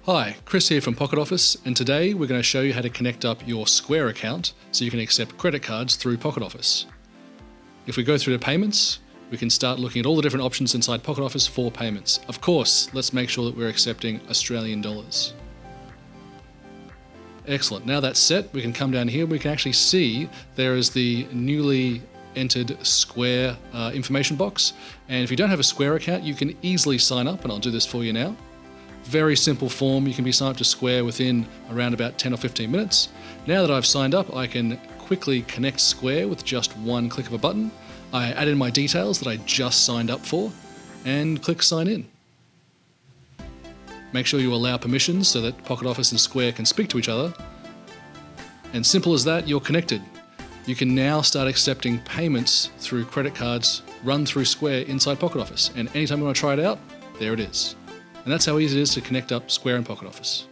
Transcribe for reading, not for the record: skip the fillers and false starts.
Hi, Chris here from Pocket Office, and today we're going to show you how to connect up your Square account so you can accept credit cards through Pocket Office. If we go through to payments, we can start looking at all the different options inside Pocket Office for payments. Of course, let's make sure that we're accepting Australian dollars. Excellent. Now that's set, we can come down here. We can actually see there is the newly entered Square information box. And if you don't have a Square account, you can easily sign up, and I'll do this for you now. Very simple form. You can be signed up to Square within around about 10 or 15 minutes. Now that I've signed up, I can quickly connect Square with just one click of a button. I add in my details that I just signed up for and click sign in. Make sure you allow permissions so that Pocket Office and Square can speak to each other. And simple as that, you're connected. You can now start accepting payments through credit cards run through Square inside Pocket Office. And anytime you want to try it out, there it is. And that's how easy it is to connect up Square and Pocket Office.